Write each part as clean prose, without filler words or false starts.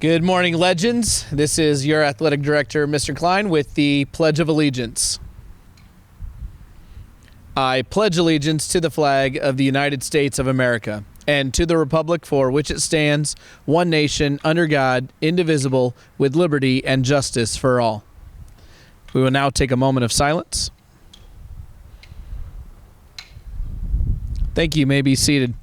Good morning, legends. This is your athletic director, Mr. Klein, with the Pledge of Allegiance. I pledge allegiance to the flag of the United States of America and to the republic for which it stands, one nation, under God, indivisible, with liberty and justice for all. We will now take a moment of silence. Thank you. You may be seated.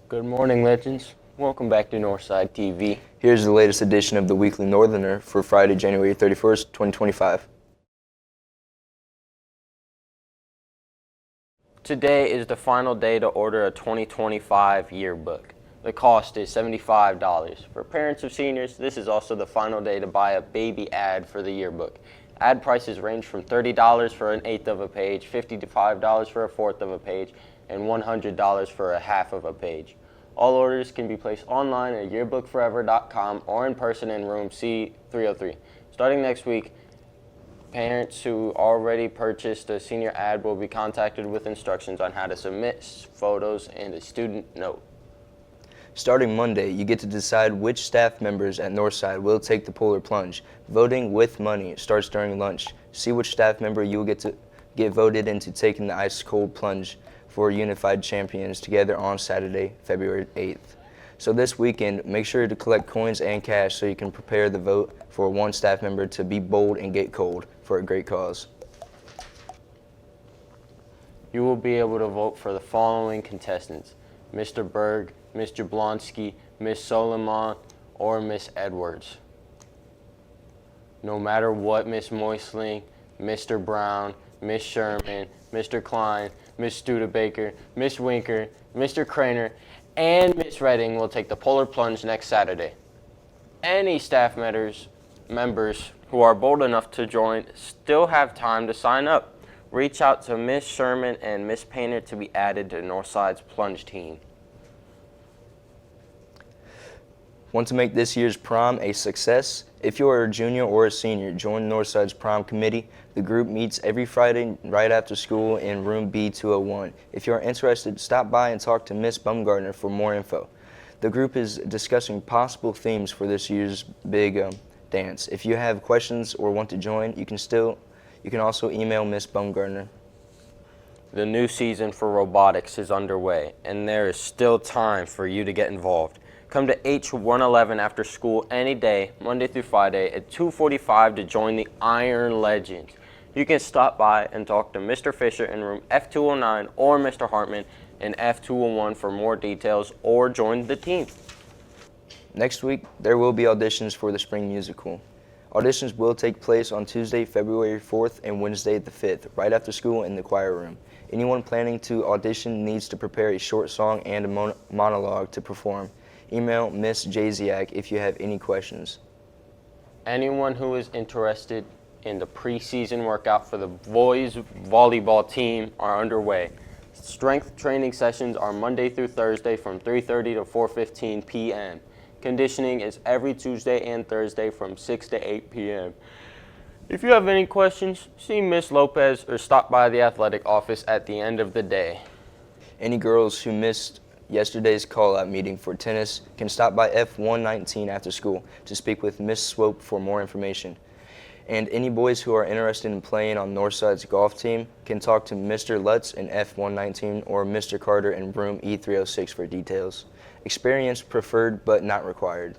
Good morning, legends. Welcome back to Northside TV. Here's the latest edition of the Weekly Northerner for Friday, January 31st, 2025. Today is the final day to order a 2025 yearbook. The cost is $75. For parents of seniors, this is also the final day to buy a baby ad for the yearbook. Ad prices range from $30 for an eighth of a page, $55 for a fourth of a page, and $100 for a half of a page. All orders can be placed online at yearbookforever.com or in person in room C303. Starting next week, parents who already purchased a senior ad will be contacted with instructions on how to submit photos and a student note. Starting Monday, you get to decide which staff members at Northside will take the polar plunge. Voting with money starts during lunch. See which staff member you will get voted into taking the ice-cold plunge for Unified Champions together on Saturday, February 8th. So this weekend, make sure to collect coins and cash so you can prepare the vote for one staff member to be bold and get cold for a great cause. You will be able to vote for the following contestants: Mr. Berg, Mr. Blonsky, Miss Solomon, or Miss Edwards. No matter what Miss Moisling, Mr. Brown, Miss Sherman, Mr. Klein, Miss Studebaker, Miss Winker, Mr. Craner, and Miss Redding will take the polar plunge next Saturday. Any staff members who are bold enough to join still have time to sign up. Reach out to Miss Sherman and Miss Painter to be added to Northside's plunge team. Want to make this year's prom a success? If you are a junior or a senior, join Northside's prom committee. The group meets every Friday right after school in room B201. If you are interested, stop by and talk to Miss Bumgardner for more info. The group is discussing possible themes for this year's big dance. If you have questions or want to join, you can also email Miss Bumgardner. The new season for robotics is underway, and there is still time for you to get involved. Come to H111 after school any day, Monday through Friday at 2:45 to join the Iron Legends. You can stop by and talk to Mr. Fisher in room F209 or Mr. Hartman in F201 for more details, or join the team. Next week, there will be auditions for the spring musical. Auditions will take place on Tuesday, February 4th and Wednesday the 5th, right after school in the choir room. Anyone planning to audition needs to prepare a short song and a monologue to perform. Email Miss Jaziak if you have any questions. Anyone who is interested in the preseason workout for the boys volleyball team are underway. Strength training sessions are Monday through Thursday from 3:30 to 4:15 p.m. Conditioning is every Tuesday and Thursday from 6 to 8 p.m. If you have any questions, see Miss Lopez or stop by the athletic office at the end of the day. Any girls who missed yesterday's call-out meeting for tennis can stop by F119 after school to speak with Miss Swope for more information. And any boys who are interested in playing on Northside's golf team can talk to Mr. Lutz in F119 or Mr. Carter in room E306 for details. Experience preferred but not required.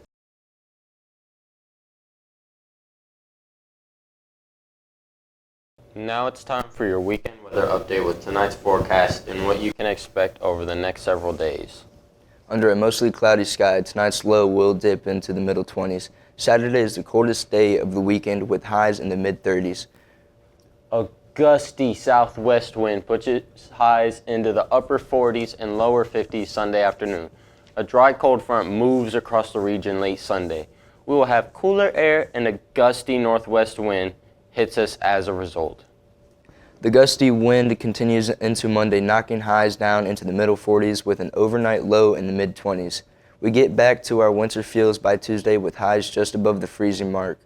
Now it's time for your weekend weather update with tonight's forecast and what you can expect over the next several days. Under a mostly cloudy sky, tonight's low will dip into the middle 20s. Saturday is the coldest day of the weekend with highs in the mid-30s. A gusty southwest wind pushes highs into the upper 40s and lower 50s Sunday afternoon. A dry cold front moves across the region late Sunday. We will have cooler air and a gusty northwest wind hits us as a result. The gusty wind continues into Monday, knocking highs down into the middle 40s with an overnight low in the mid-20s. We get back to our winter feels by Tuesday with highs just above the freezing mark.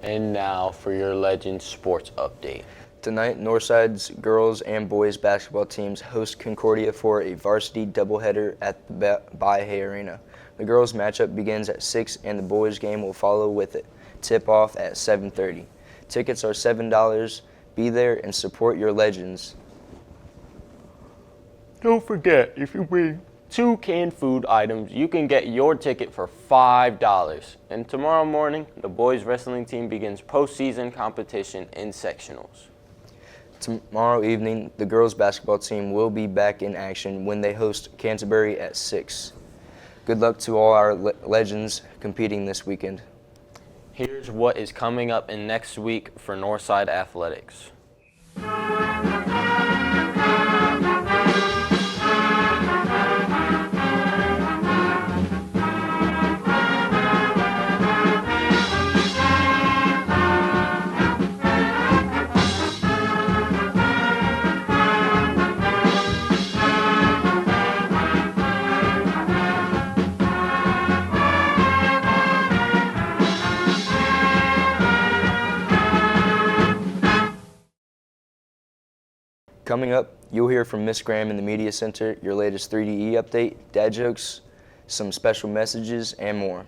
And now for your Legends Sports Update. Tonight, Northside's girls and boys basketball teams host Concordia for a varsity doubleheader at the Baye Arena. The girls' matchup begins at 6 and the boys' game will follow with it. Tip-off at 7:30. Tickets are $7. Be there and support your legends. Don't forget, if you bring 2 canned food items, you can get your ticket for $5. And tomorrow morning, the boys wrestling team begins postseason competition in sectionals. Tomorrow evening, the girls' basketball team will be back in action when they host Canterbury at 6. Good luck to all our legends competing this weekend. Here's what is coming up in next week for Northside Athletics. Coming up, you'll hear from Miss Graham in the Media Center, your latest 3DE update, dad jokes, some special messages, and more.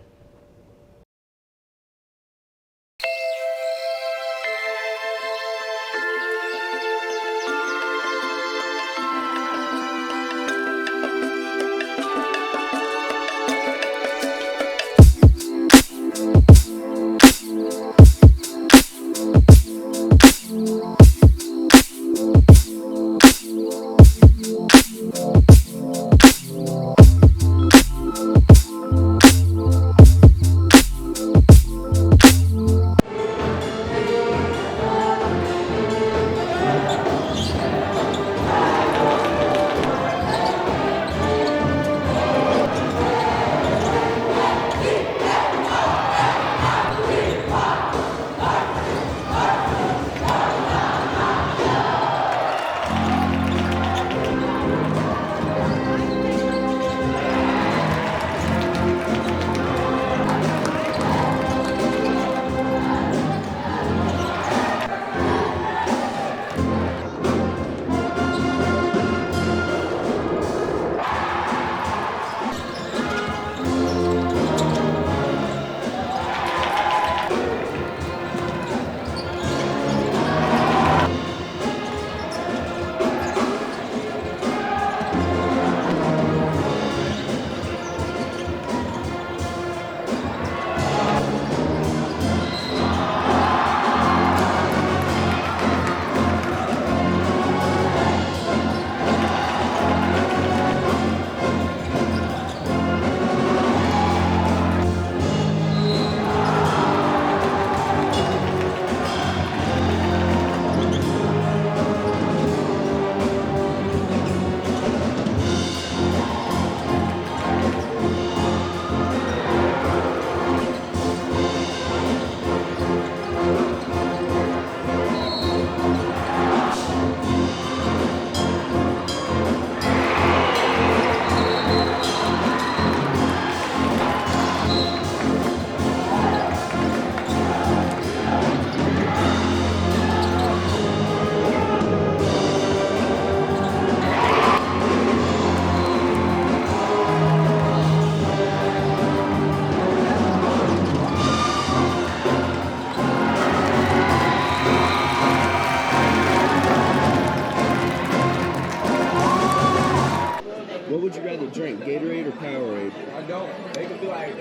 drink, Gatorade or Powerade?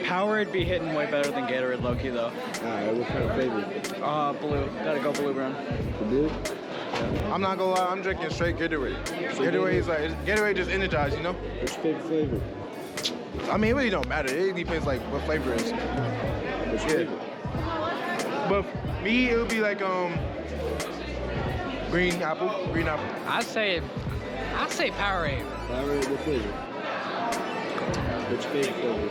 Powerade be hitting way better than Gatorade, low-key, though. Alright, what kind of flavor? Blue. Gotta go blue, bro. The blue? I'm not gonna lie, I'm drinking straight Gatorade. Gatorade is like, Gatorade just energized, you know? What's your favorite flavor? I mean, it really don't matter. It depends like what flavor it is. What's your favorite? But me, it would be like green apple. I'd say Powerade. Powerade, what flavor? What's your favorite flavor?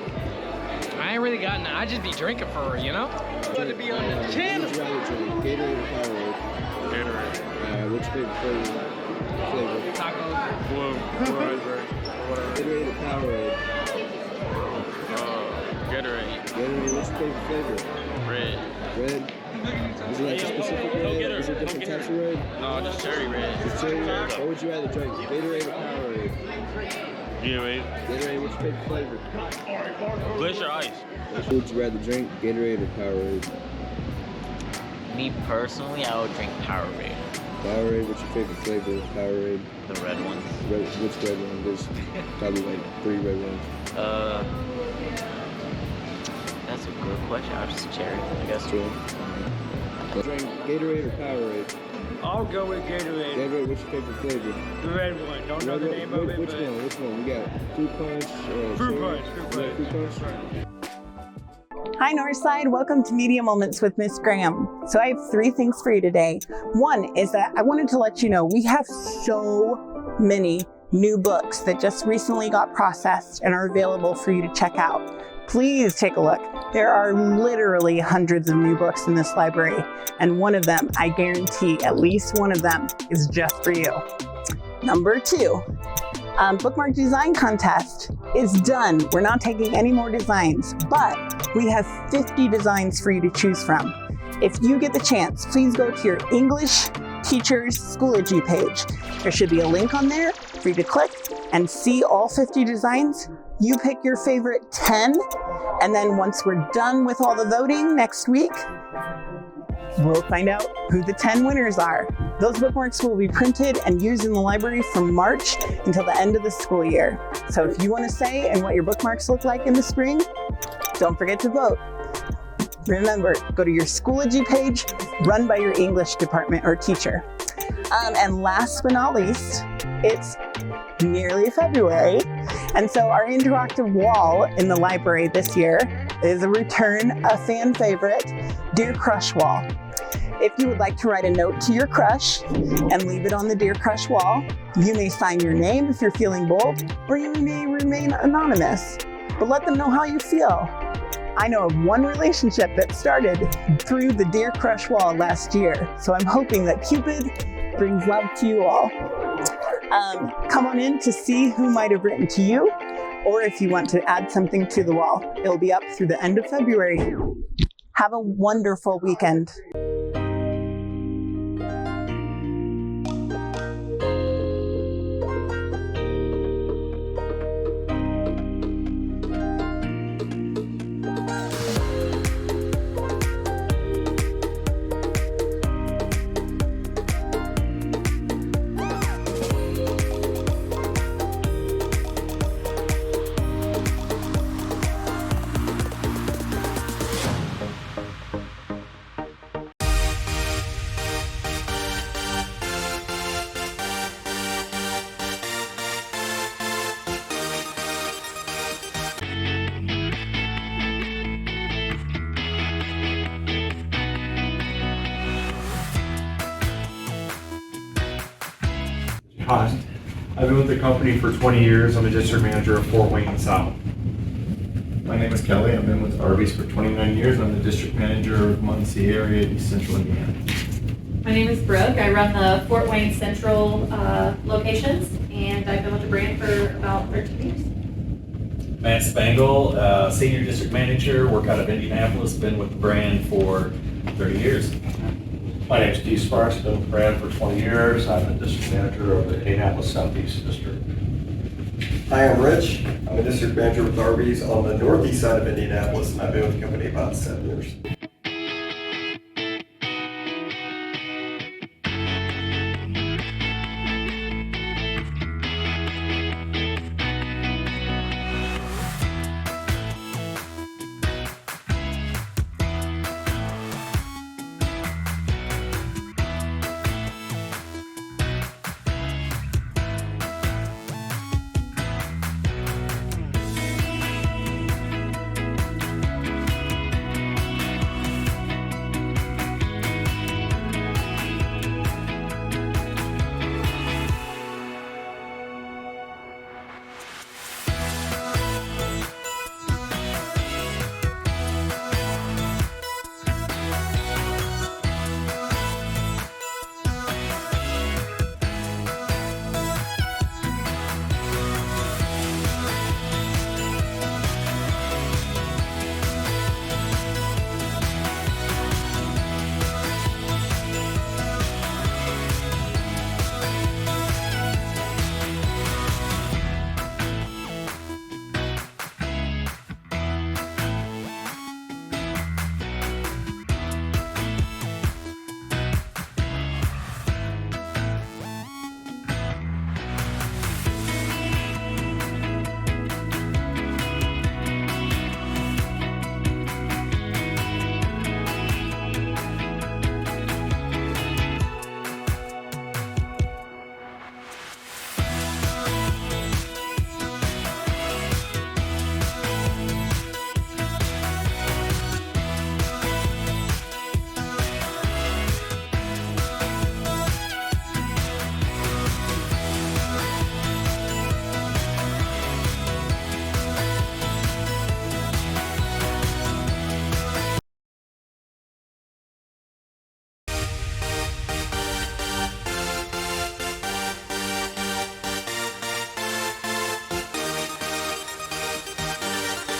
I ain't really got none. I just be drinking for her, you know? But to be on the channel. Would you rather drink, Gatorade or Powerade? Gatorade. What's your favorite flavor? Tacos. Blue. Gatorade or Powerade? Gatorade. Gatorade, what's your favorite flavor? Red. Red? Is it like a specific red? Is it different types of red? No, just cherry red. Just cherry red? What would you rather drink, Gatorade or Powerade? Gatorade. Gatorade, what's your favorite flavor? Glacier ice. What would you rather drink, Gatorade or Powerade? Me personally, I would drink Powerade. Powerade, what's your favorite flavor? Powerade. The red ones. Which red one? There's probably like 3 red ones. That's a good question. I'll just cherry, I guess. Sure. Drink Gatorade or Powerade? I'll go with Gatorade. Gatorade, what's your favorite flavor? The red one. Don't know the name of it, Which but... one? Which one? We got fruit punch. Fruit punch. Fruit punch. Hi Northside, welcome to Media Moments with Miss Graham. So I have 3 things for you today. One is that I wanted to let you know we have so many new books that just recently got processed and are available for you to check out. Please take a look. There are literally hundreds of new books in this library, and one of them, I guarantee at least one of them, is just for you. Number 2. Bookmark design contest is done. We're not taking any more designs, but we have 50 designs for you to choose from. If you get the chance, please go to your English Teachers Schoology page. There should be a link on there for you to click and see all 50 designs. You pick your favorite 10, and then once we're done with all the voting next week, we'll find out who the 10 winners are. Those bookmarks will be printed and used in the library from March until the end of the school year. So if you want to say and what your bookmarks look like in the spring, don't forget to vote. Remember, go to your Schoology page run by your English department or teacher. And last but not least, it's nearly February. And so our interactive wall in the library this year is a return, a fan favorite, Dear Crush wall. If you would like to write a note to your crush and leave it on the Dear Crush wall, you may sign your name if you're feeling bold, or you may remain anonymous, but let them know how you feel. I know of one relationship that started through the Dear Crush wall last year, so I'm hoping that Cupid brings love to you all. Come on in to see who might have written to you, or if you want to add something to the wall. It'll be up through the end of February. Have a wonderful weekend. Hi, I've been with the company for 20 years. I'm a district manager of Fort Wayne South. My name is Kelly. I've been with Arby's for 29 years. I'm the district manager of Muncie area, East Central Indiana. My name is Brooke. I run the Fort Wayne Central locations, and I've been with the brand for about 13 years. Matt Spangle, senior district manager, work out of Indianapolis, been with the brand for 30 years. My name is Steve Sparks, been with the brand for 20 years. I'm the district manager of the Indianapolis Southeast District. Hi, I'm Rich. I'm a district manager with Arby's on the northeast side of Indianapolis, and I've been with the company about 7 years.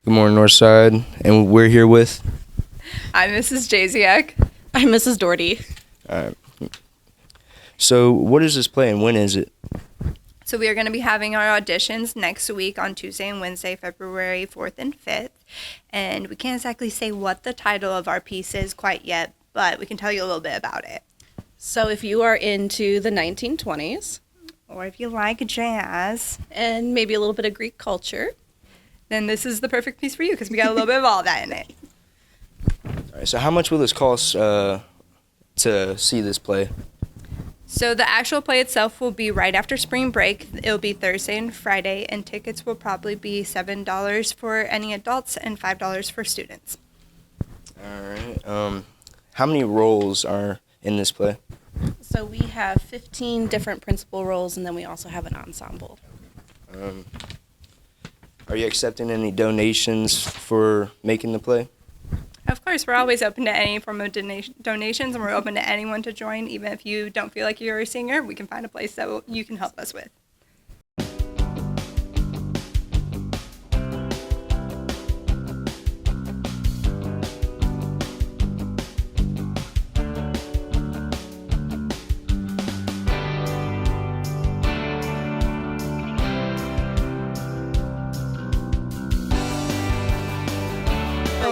Good morning, Northside, and we're here with. I'm Mrs. Jaziak. I'm Mrs. Doherty. All right. So, what is this play and when is it? So we are going to be having our auditions next week on Tuesday and Wednesday, February 4th and 5th. And we can't exactly say what the title of our piece is quite yet, but we can tell you a little bit about it. So if you are into the 1920s, or if you like jazz, and maybe a little bit of Greek culture, then this is the perfect piece for you because we got a little bit of all that in it. All right, so how much will this cost to see this play? So the actual play itself will be right after spring break. It'll be Thursday and Friday, and tickets will probably be $7 for any adults and $5 for students. All right. How many roles are in this play? So we have 15 different principal roles, and then we also have an ensemble. Are you accepting any donations for making the play? Of course, we're always open to any form of donations, and we're open to anyone to join. Even if you don't feel like you're a singer, we can find a place that you can help us with.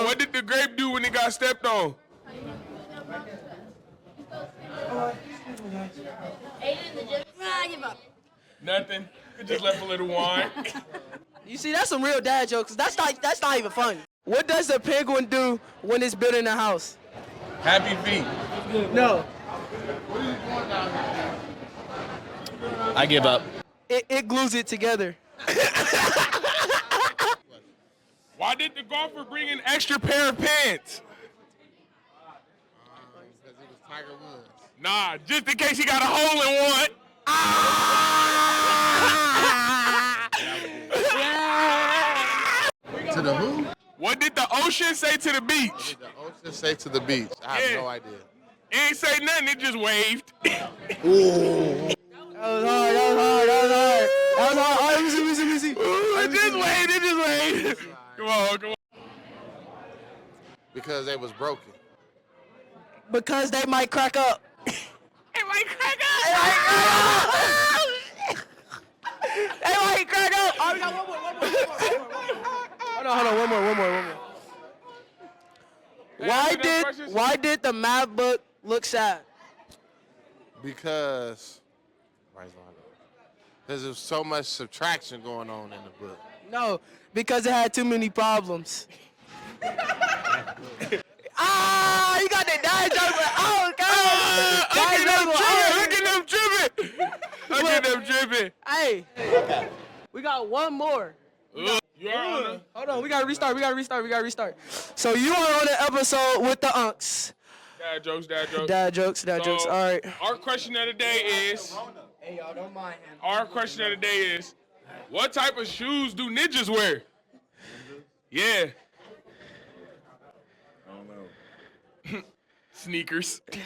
What did the grape do when it got stepped on? Nothing. It just left a little wine. You see, that's some real dad jokes. That's not even funny. What does a penguin do when it's building a house? Happy feet. No. I give up. It glues it together. Why did the golfer bring an extra pair of pants? Because he was Tiger Woods. Nah, just in case he got a hole in one. To the who? What did the ocean say to the beach? What did the ocean say to the beach? I have no idea. It ain't say nothing, it just waved. Ooh. That was hard. All right, let me see. It just waved. Come on. Because they was broken. Because they might crack up. It might crack up. They might crack up. Oh, we got one more. Hold on, one more. Why did the math book look sad? Because there's so much subtraction going on in the book. No, because it had too many problems. You got the dad joke. Oh, God. Look at them tripping. Hey, we got one more. You are on the... Hold on, we gotta restart. So you are on the episode with the unks. Dad jokes. Dad jokes. All right. Our question of the day is... Hey, y'all, don't mind him. Our question of the day is, what type of shoes do ninjas wear? Yeah. I don't know. Sneakers. Okay.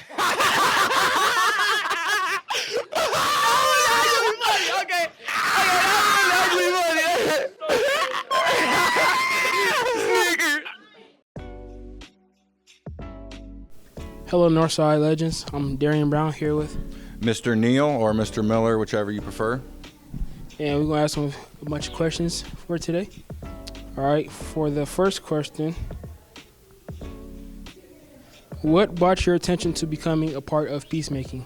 Hello, Northside Legends. I'm Darian Brown here with Mr. Neal or Mr. Miller, whichever you prefer. And we're going to ask them a bunch of questions for today. All right, for the first question, what brought your attention to becoming a part of peacemaking?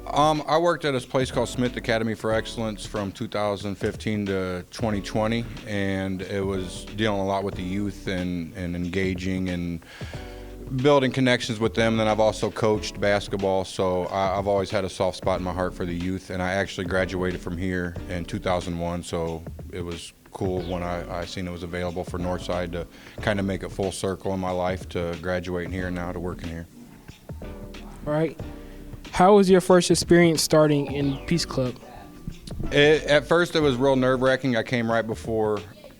I worked at a place called Smith Academy for Excellence from 2015 to 2020, and it was dealing a lot with the youth and engaging and building connections with them. Then I've also coached basketball, so I've always had a soft spot in my heart for the youth, and I actually graduated from here in 2001, so it was cool when I seen it was available for Northside to kind of make it full circle in my life to graduating here and now to working here. All right. How was your first experience starting in Peace Club? At first it was real nerve-wracking. I came right before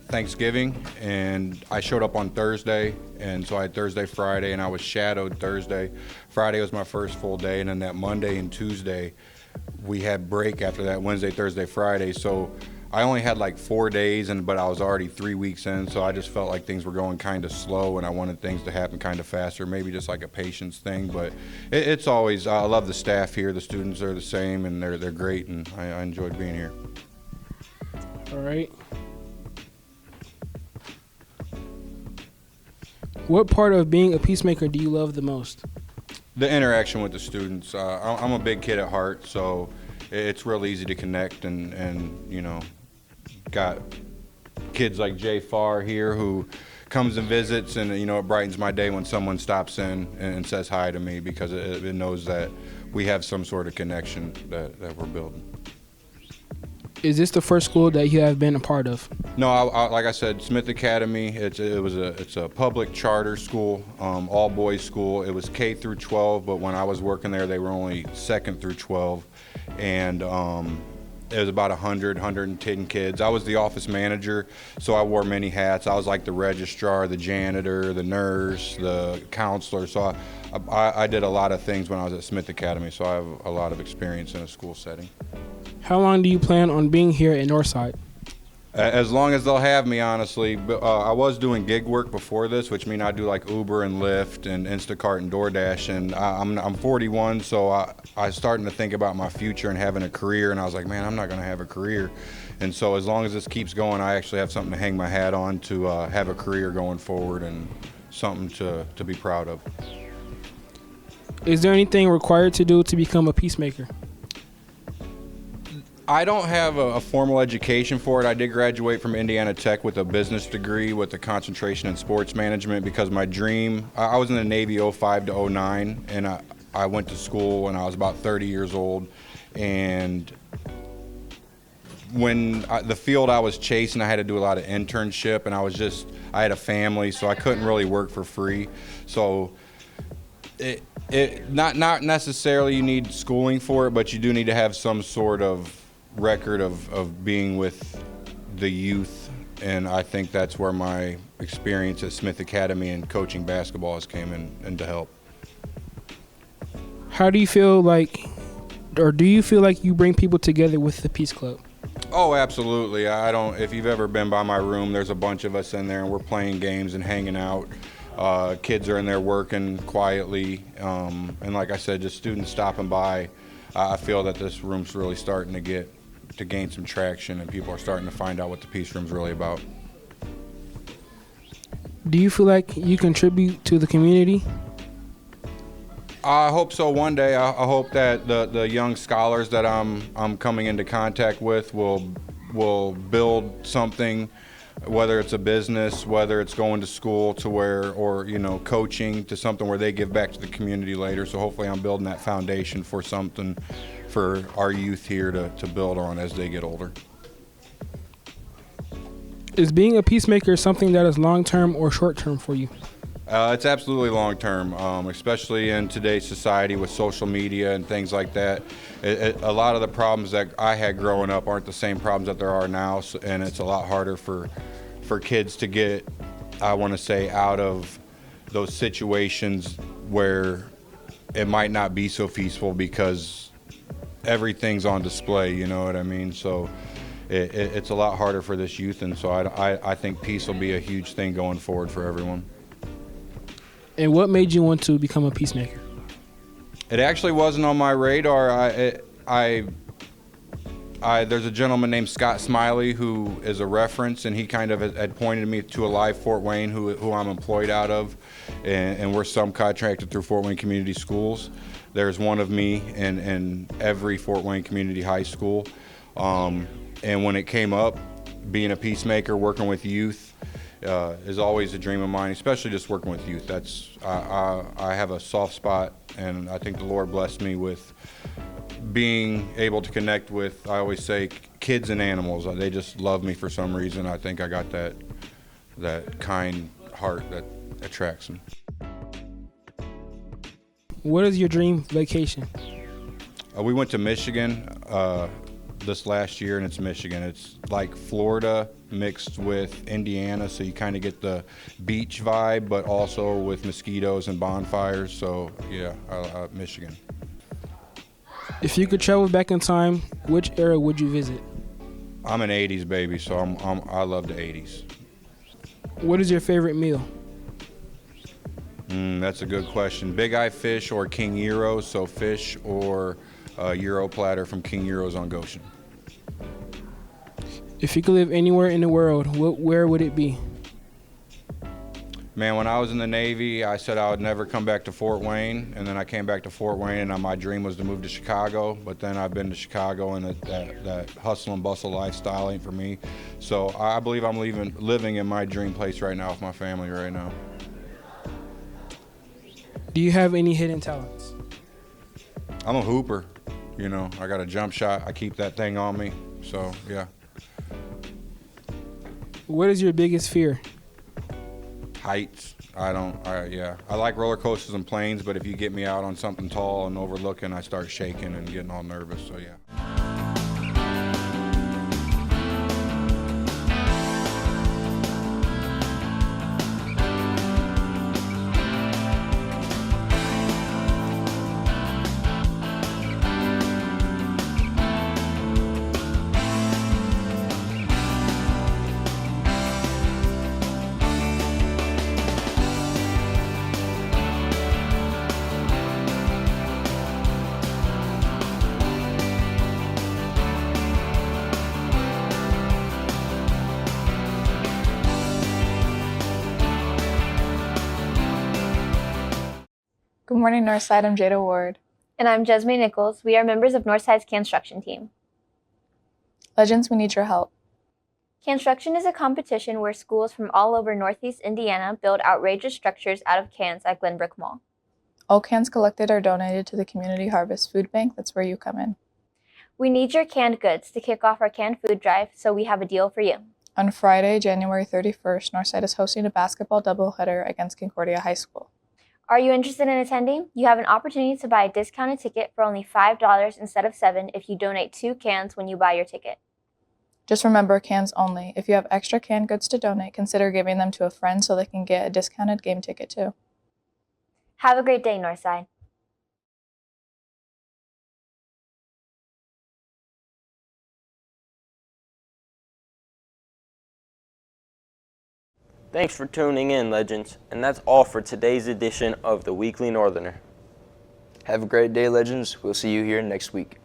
Thanksgiving, and I showed up on Thursday, and so I had Thursday, Friday, and I was shadowed Thursday. Friday was my first full day, and then that Monday and Tuesday we had break after that, Wednesday, Thursday, Friday. So I only had like 4 days, but I was already 3 weeks in, so I just felt like things were going kind of slow, and I wanted things to happen kind of faster, maybe just like a patience thing. But it's always, I love the staff here. The students are the same, and they're great, and I enjoyed being here. All right. What part of being a peacemaker do you love the most? The interaction with the students. I'm a big kid at heart, so it's real easy to connect, and you know, got kids like Jay Farr here who comes and visits, and you know, it brightens my day when someone stops in and says hi to me, because it knows that we have some sort of connection that we're building. Is this the first school that you have been a part of? No, like I said, Smith Academy. It's a public charter school, all boys school. It was K through 12, but when I was working there, they were only 2nd through 12, and it was about 110 kids. I was the office manager, so I wore many hats. I was like the registrar, the janitor, the nurse, the counselor. So I did a lot of things when I was at Smith Academy, so I have a lot of experience in a school setting. How long do you plan on being here at Northside? As long as they'll have me, honestly. I was doing gig work before this, which means I do like Uber and Lyft and Instacart and DoorDash. And I'm 41, so I was starting to think about my future and having a career. And I was like, man, I'm not going to have a career. And so as long as this keeps going, I actually have something to hang my hat on to have a career going forward and something to be proud of. Is there anything required to do to become a peacemaker? I don't have a formal education for it. I did graduate from Indiana Tech with a business degree with a concentration in sports management, because my dream, I was in the Navy 05 to 09, and I went to school when I was about 30 years old. And when the field I was chasing, I had to do a lot of internship, and I had a family, so I couldn't really work for free. So not necessarily you need schooling for it, but you do need to have some sort of record of being with the youth, and I think that's where my experience at Smith Academy and coaching basketball has came in to help. How do you feel like, or do you feel like you bring people together with the Peace Club? Oh, absolutely. If you've ever been by my room, there's a bunch of us in there, and we're playing games and hanging out. Kids are in there working quietly, and like I said, just students stopping by. I feel that this room's really starting to gain some traction, and people are starting to find out what the Peace Room's really about. Do you feel like you contribute to the community? I hope so one day. I hope that the young scholars that I'm coming into contact with will build something, whether it's a business, whether it's going to school to where, or you know, coaching to something where they give back to the community later. So hopefully I'm building that foundation for something for our youth here to build on as they get older. Is being a peacemaker something that is long-term or short-term for you? It's absolutely long-term, especially in today's society with social media and things like that. A lot of the problems that I had growing up aren't the same problems that there are now, and it's a lot harder for kids to get, I want to say, out of those situations where it might not be so peaceful because everything's on display, you know what I mean? So it's a lot harder for this youth, and so I think peace will be a huge thing going forward for everyone. And what made you want to become a peacemaker? It actually wasn't on my radar. There's a gentleman named Scott Smiley who is a reference, and he kind of had pointed me to a live Fort Wayne who I'm employed out of, and we're subcontracted through Fort Wayne Community Schools. There's one of me in every Fort Wayne Community High School, and when it came up, being a peacemaker, working with youth, is always a dream of mine, especially just working with youth. I have a soft spot, and I think the Lord blessed me with being able to connect with, I always say, kids and animals. They just love me for some reason. I think I got that kind heart that attracts them. What is your dream vacation? We went to Michigan this last year, and it's Michigan. It's like Florida mixed with Indiana, so you kind of get the beach vibe, but also with mosquitoes and bonfires. So yeah, Michigan. If you could travel back in time, which era would you visit? I'm an 80s baby, so I love the 80s. What is your favorite meal? That's a good question. Big Eye Fish or King Gyros, so fish or Euro platter from King Gyros on Goshen. If you could live anywhere in the world, where would it be? Man, when I was in the Navy, I said I would never come back to Fort Wayne, and then I came back to Fort Wayne, and my dream was to move to Chicago, but then I've been to Chicago, and that hustle and bustle lifestyle ain't for me. So I believe I'm living in my dream place right now with my family right now. Do you have any hidden talents? I'm a hooper, you know. I got a jump shot. I keep that thing on me, so yeah. What is your biggest fear? Heights. I like roller coasters and planes, but if you get me out on something tall and overlooking, I start shaking and getting all nervous, so yeah. Good morning, Northside. I'm Jada Ward. And I'm Jesme Nichols. We are members of Northside's construction team. Legends, we need your help. Construction is a competition where schools from all over Northeast Indiana build outrageous structures out of cans at Glenbrook Mall. All cans collected are donated to the Community Harvest Food Bank. That's where you come in. We need your canned goods to kick off our canned food drive, so we have a deal for you. On Friday, January 31st, Northside is hosting a basketball doubleheader against Concordia High School. Are you interested in attending? You have an opportunity to buy a discounted ticket for only $5 instead of $7 if you donate 2 cans when you buy your ticket. Just remember, cans only. If you have extra canned goods to donate, consider giving them to a friend so they can get a discounted game ticket too. Have a great day, Northside. Thanks for tuning in, Legends, and that's all for today's edition of the Weekly Northerner. Have a great day, Legends. We'll see you here next week.